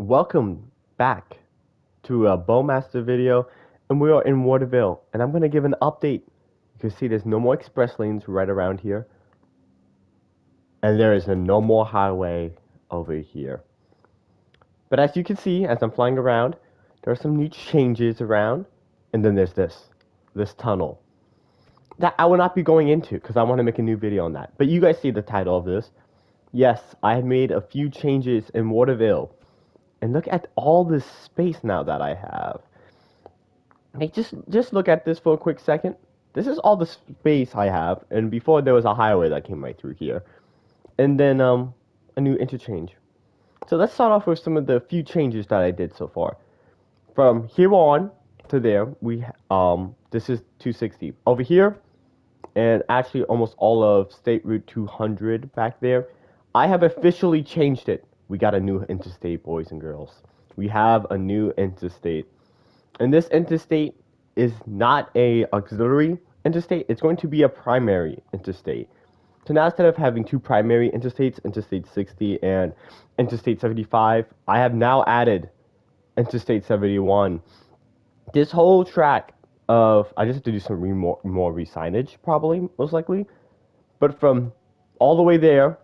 Welcome back to a Bowmaster video, and we are in Waterville, and I'm going to give an update. You can see there's no more express lanes right around here, and there is no more highway over here. But as you can see, as I'm flying around, there are some new changes around, and then there's this tunnel that I will not be going into because I want to make a new video on that. But you guys see the title of this. Yes, I have made a few changes in Waterville. And look at all this space now that I have. Hey, just look at this for a quick second. This is all the space I have, and before there was a highway that came right through here, and then a new interchange. So let's start off with some of the few changes that I did so far. From here on to there, this is 260 over here, and actually almost all of State Route 200 back there. I have officially changed it. We got a new interstate, boys and girls. We have a new interstate. And this interstate is not a auxiliary interstate. It's going to be a primary interstate. So now instead of having two primary interstates, Interstate 60 and Interstate 75, I have now added Interstate 71. This whole track of, I just have to do some more re-signage probably, most likely. But from all the way there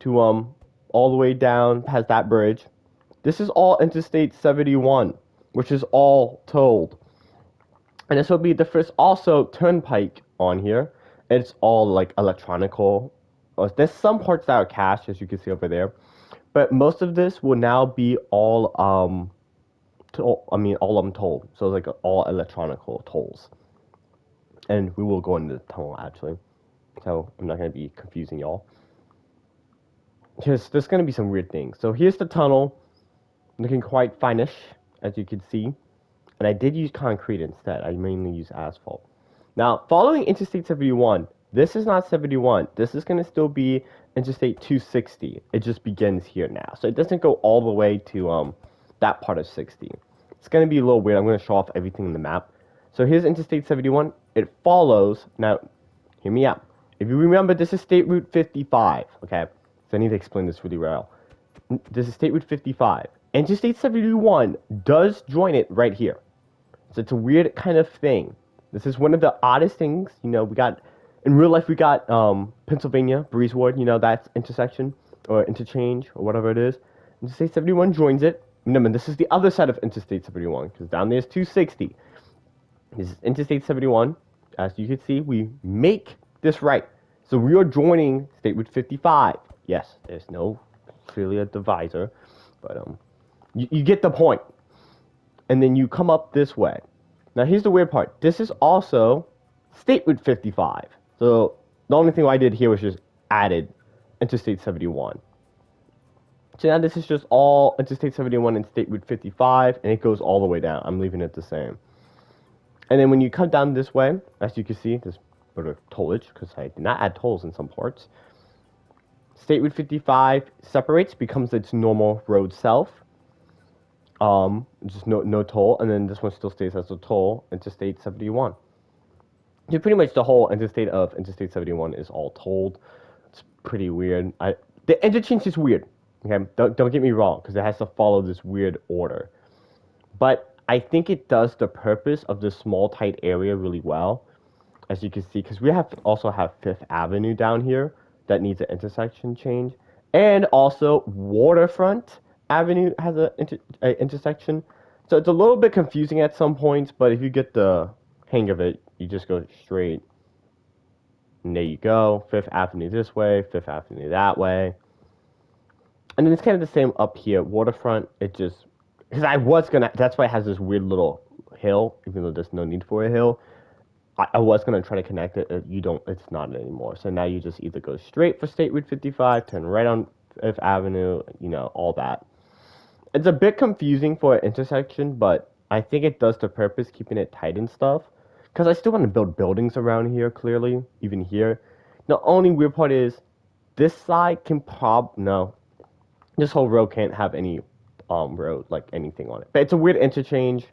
to all the way down past that bridge, this is all Interstate 71, which is all tolled. And this will be the first also turnpike on here. It's all like electronical. There's some parts that are cash, as you can see over there. But most of this will now be all all toll. So it's like all electronical tolls. And we will go into the tunnel actually. So I'm not gonna be confusing y'all. Because there's gonna be some weird things. So here's the tunnel. Looking quite finish, as you can see. And I did use concrete instead. I mainly use asphalt. Now, following Interstate 71, this is not 71. This is going to still be Interstate 260. It just begins here now. So it doesn't go all the way to that part of 60. It's going to be a little weird. I'm going to show off everything in the map. So here's Interstate 71. It follows. Now, hear me out. If you remember, this is State Route 55. Okay? So I need to explain this really well. This is State Route 55. Interstate 71 does join it right here. So it's a weird kind of thing. This is one of the oddest things. You know, we got, in real life, we got Pennsylvania, Breezewood, you know, that intersection, or interchange, or whatever it is. Interstate 71 joins it. Remember, this is the other side of Interstate 71, because down there is 260. This is Interstate 71. As you can see, we make this right. So we are joining State Route 55. Yes, there's no clearly a divisor, but you get the point. And then you come up this way. Now here's the weird part. This is also State Route 55. So the only thing I did here was just added Interstate 71. So now this is just all Interstate 71 and State Route 55, and it goes all the way down. I'm leaving it the same. And then when you come down this way, as you can see, there's a bit of tollage, because I did not add tolls in some parts. State Route 55 separates, becomes its normal road south. Just no toll, and then this one still stays as a toll, Interstate 71. So pretty much the whole interstate of Interstate 71 is all tolled. It's pretty weird. The interchange is weird. Okay, don't get me wrong, because it has to follow this weird order. But I think it does the purpose of this small tight area really well, as you can see, because we also have Fifth Avenue down here that needs an intersection change, and also Waterfront Avenue has an intersection. So it's a little bit confusing at some points, but if you get the hang of it, you just go straight. And there you go. Fifth Avenue this way, Fifth Avenue that way. And then it's kind of the same up here. Waterfront, it just, because that's why it has this weird little hill, even though there's no need for a hill. I was going to try to connect it. It's not anymore. So now you just either go straight for State Route 55, turn right on Fifth Avenue, you know, all that. It's a bit confusing for an intersection, but I think it does the purpose, keeping it tight and stuff. Because I still want to build buildings around here, clearly, even here. The only weird part is, this side can no. This whole road can't have any road, like anything on it. But it's a weird interchange,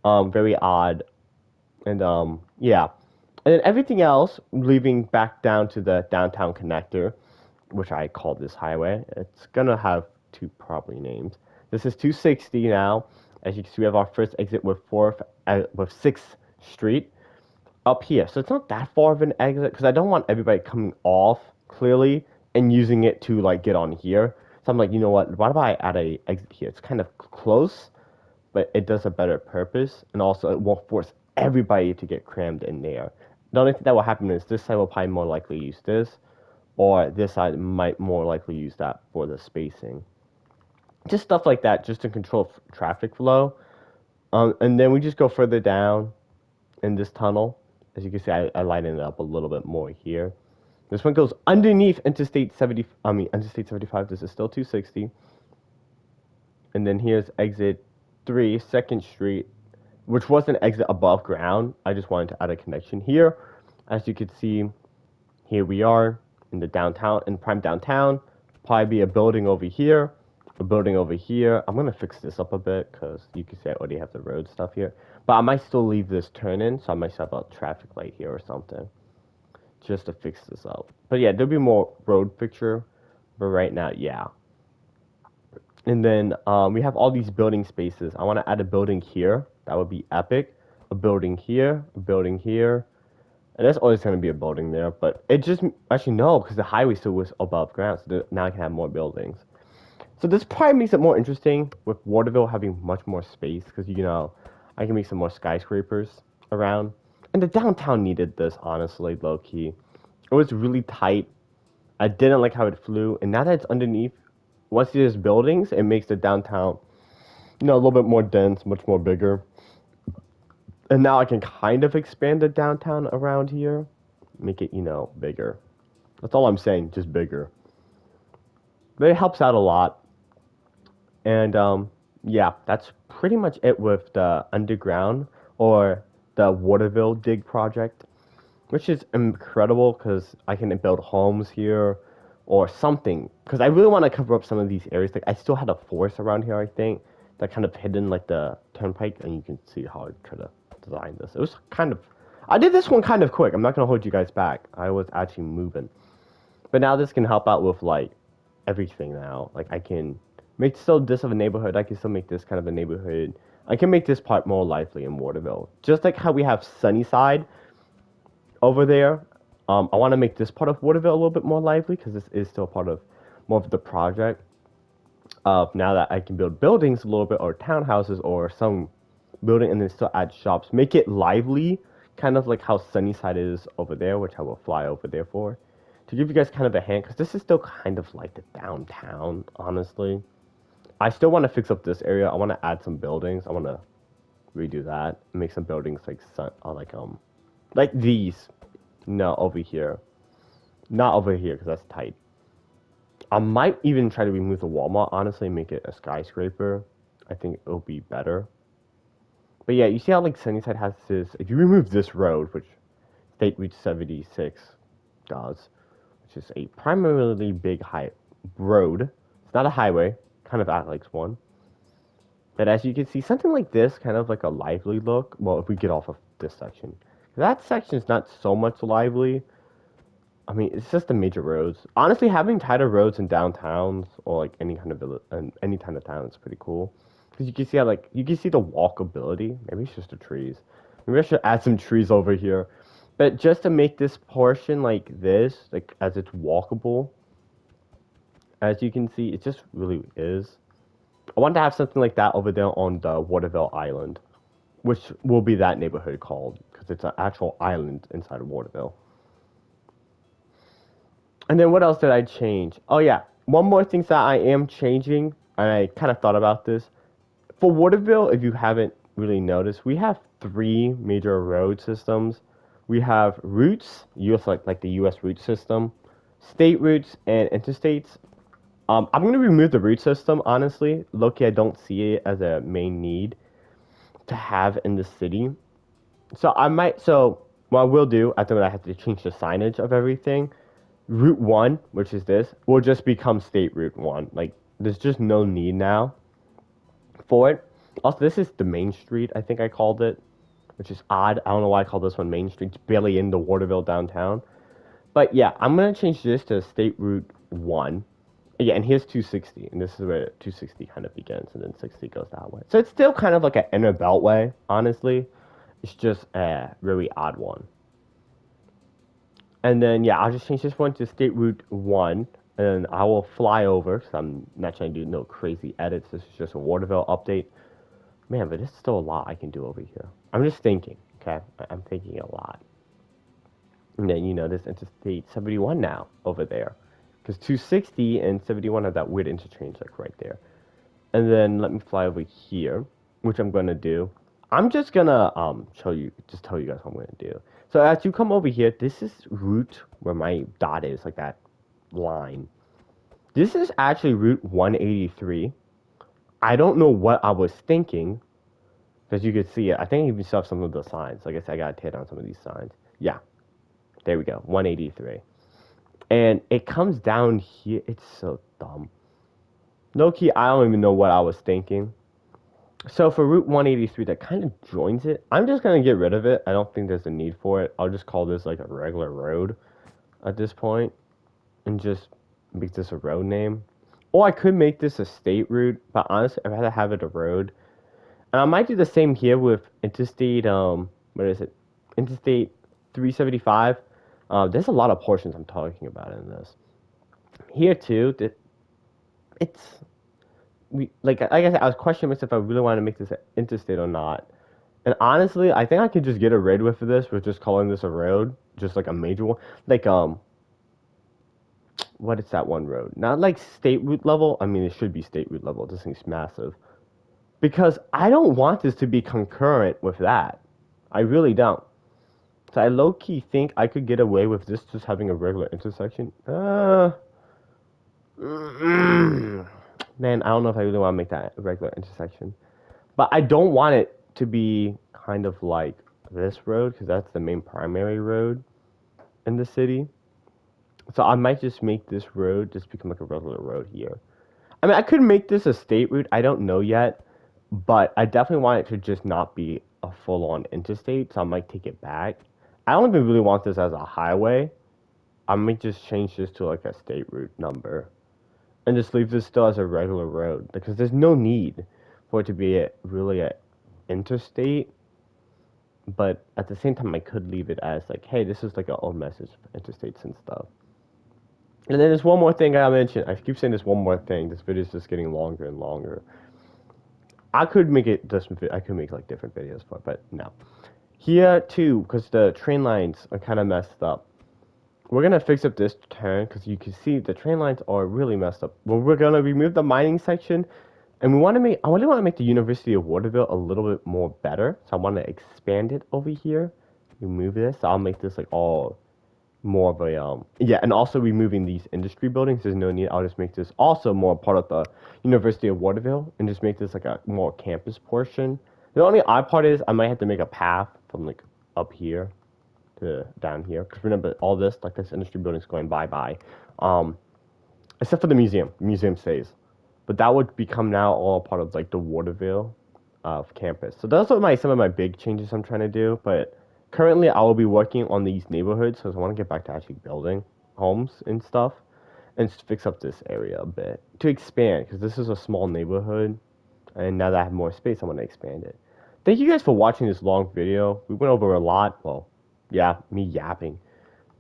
very odd. And yeah. And then everything else, leaving back down to the Downtown Connector, which I call this highway, it's gonna have two property names. This is 260 now. As you can see, we have our first exit with 6th Street up here. So it's not that far of an exit because I don't want everybody coming off clearly and using it to like get on here. So I'm like, you know what? Why do I add a exit here? It's kind of close, but it does a better purpose, and also it won't force everybody to get crammed in there. The only thing that will happen is this side will probably more likely use this, or this side might more likely use that for the spacing. Just stuff like that, just to control traffic flow. And then we just go further down in this tunnel. As you can see, I lighten it up a little bit more here. This one goes underneath Interstate 75. This is still 260. And then here's exit 3, 2nd Street, which was an exit above ground. I just wanted to add a connection here. As you can see, here we are in the downtown, in prime downtown. Probably be a building over here, a building over here. I'm gonna fix this up a bit because you can see I already have the road stuff here. But I might still leave this turn in, so I might have a traffic light here or something, just to fix this up. But yeah, there'll be more road picture. But right now, yeah. And then we have all these building spaces. I want to add a building here. That would be epic. A building here, a building here. And there's always going to be a building there. But it just, actually no, because the highway still was above ground. So now I can have more buildings. So this probably makes it more interesting with Waterville having much more space. Because, you know, I can make some more skyscrapers around. And the downtown needed this, honestly, low key. It was really tight. I didn't like how it flew. And now that it's underneath, once there's buildings, it makes the downtown, you know, a little bit more dense, much more bigger. And now I can kind of expand the downtown around here, make it, you know, bigger. That's all I'm saying, just bigger. But it helps out a lot. And yeah, that's pretty much it with the underground or the Waterville dig project, which is incredible because I can build homes here or something, because I really want to cover up some of these areas. Like I still had a forest around here, I think, that kind of hidden like the turnpike, and you can see how I try to design this. It was kind of, I did this one kind of quick. I'm not gonna hold you guys back. I was actually moving, but now this can help out with like everything now. Like I can make still this of a neighborhood. I can still make this kind of a neighborhood. I can make this part more lively in Waterville, just like how we have Sunnyside over there. I want to make this part of Waterville a little bit more lively because this is still part of more of the project. Now that I can build buildings a little bit, or townhouses, or some building, and then still add shops, make it lively, kind of like how Sunnyside is over there, which I will fly over there for, to give you guys kind of a hint, because this is still kind of like the downtown, honestly. I still want to fix up this area. I want to add some buildings. I want to redo that, make some buildings like these. No, over here. Not over here, because that's tight. I might even try to remove the Walmart, honestly, make it a skyscraper. I think it'll be better. But yeah, you see how like Sunnyside has this, if you remove this road, which State Route 76 does, which is a primarily big high road. It's not a highway, kind of acts like one. But as you can see, something like this, kind of like a lively look. Well, if we get off of this section. That section is not so much lively. I mean, it's just the major roads. Honestly, having tighter roads in downtowns or like any kind of town is pretty cool. Because you can see how like you can see the walkability. Maybe it's just the trees. Maybe I should add some trees over here. But just to make this portion like this, like as it's walkable, as you can see, it just really is. I want to have something like that over there on the Waterville Island, which will be that neighborhood called, because it's an actual island inside of Waterville. And then what else did I change? Oh yeah, one more thing that I am changing, and I kind of thought about this. For Waterville, if you haven't really noticed, we have three major road systems. We have routes, US like the US route system, state routes, and interstates. I'm going to remove the route system, honestly. Low-key, I don't see it as a main need to have in the city. So what I will do, I think I have to change the signage of everything. Route 1, which is this, will just become State Route 1. Like, there's just no need now for it. Also, this is the Main Street, I think I called it, which is odd. I don't know why I call this one Main Street. It's barely in the Waterville downtown. But yeah, I'm going to change this to State Route 1. Yeah, and here's 260, and this is where 260 kind of begins, and then 60 goes that way. So it's still kind of like an inner beltway, honestly. It's just a really odd one. And then, yeah, I'll just change this one to State Route 1, and I will fly over, because I'm not trying to do no crazy edits. This is just a Waterville update. Man, but there's still a lot I can do over here. I'm just thinking, okay? I'm thinking a lot. And then, there's Interstate 71 now over there. Because 260 and 71 have that weird interchange, like, right there. And then let me fly over here, which I'm gonna do. I'm just gonna tell you guys what I'm gonna do. So as you come over here, this is route where my dot is, like that line. This is actually Route 183. I don't know what I was thinking, because you could see it. I think you even saw some of the signs. Like I said, I gotta tear down some of these signs. Yeah, there we go, 183. And it comes down here. It's so dumb. Low key, I don't even know what I was thinking. So for Route 183, that kind of joins it. I'm just gonna get rid of it. I don't think there's a need for it. I'll just call this like a regular road at this point, and just make this a road name. Or I could make this a state route, but honestly, I'd rather have it a road. And I might do the same here with Interstate. What is it? Interstate 375. There's a lot of portions I'm talking about in this. Here too, it's like I said, I was questioning myself if I really want to make this an interstate or not. And honestly, I think I could just get away with this with just calling this a road, just like a major one. Like what is that one road? Not like state route level. I mean, it should be state route level. This thing's massive. Because I don't want this to be concurrent with that. I really don't. So I low key think I could get away with this just having a regular intersection. Man, I don't know if I really want to make that a regular intersection. But I don't want it to be kind of like this road, because that's the main primary road in the city. So I might just make this road just become like a regular road here. I mean, I could make this a state route. I don't know yet. But I definitely want it to just not be a full-on interstate, so I might take it back. I don't even really want this as a highway. I might just change this to like a state route number. And just leave this still as a regular road. Because there's no need for it to be really a interstate. But at the same time, I could leave it as like, hey, this is like an old message for interstates and stuff. And then there's one more thing I mentioned. I keep saying this one more thing. This video is just getting longer and longer. I could make it just. I could make like different videos for it, but no. Here too, because the train lines are kind of messed up. We're gonna fix up this turn because you can see the train lines are really messed up. Well, we're gonna remove the mining section, and we want to make. I really want to make the University of Waterville a little bit more better. So I want to expand it over here. Remove this. So I'll make this like all more of a yeah, and also removing these industry buildings. There's no need. I'll just make this also more part of the University of Waterville and just make this like a more campus portion. The only odd part is I might have to make a path from like up here to down here, because remember all this, like this industry building's going bye um except for the museum. The museum stays, but that would become now all part of like the Waterville campus. So those are some of my big changes I'm trying to do. But currently I will be working on these neighborhoods, so I want to get back to actually building homes and stuff, and fix up this area a bit to expand, because this is a small neighborhood, and now that I have more space I want to expand it. Thank you guys for watching this long video. We went over a lot. Well, yeah, me yapping.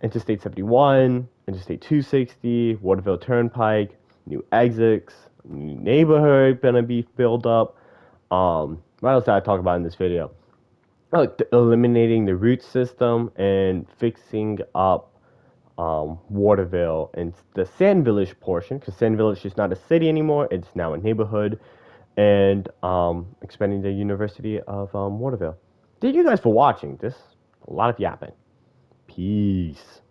Interstate 71, Interstate 260, Waterville Turnpike, new exits, new neighborhood gonna be filled up. What else did I talk about in this video? Oh, eliminating the root system and fixing up Waterville and the Sand Village portion, because Sand Village is not a city anymore; it's now a neighborhood, and expanding the University of Waterville. Thank you guys for watching. This a lot of yapping. Peace.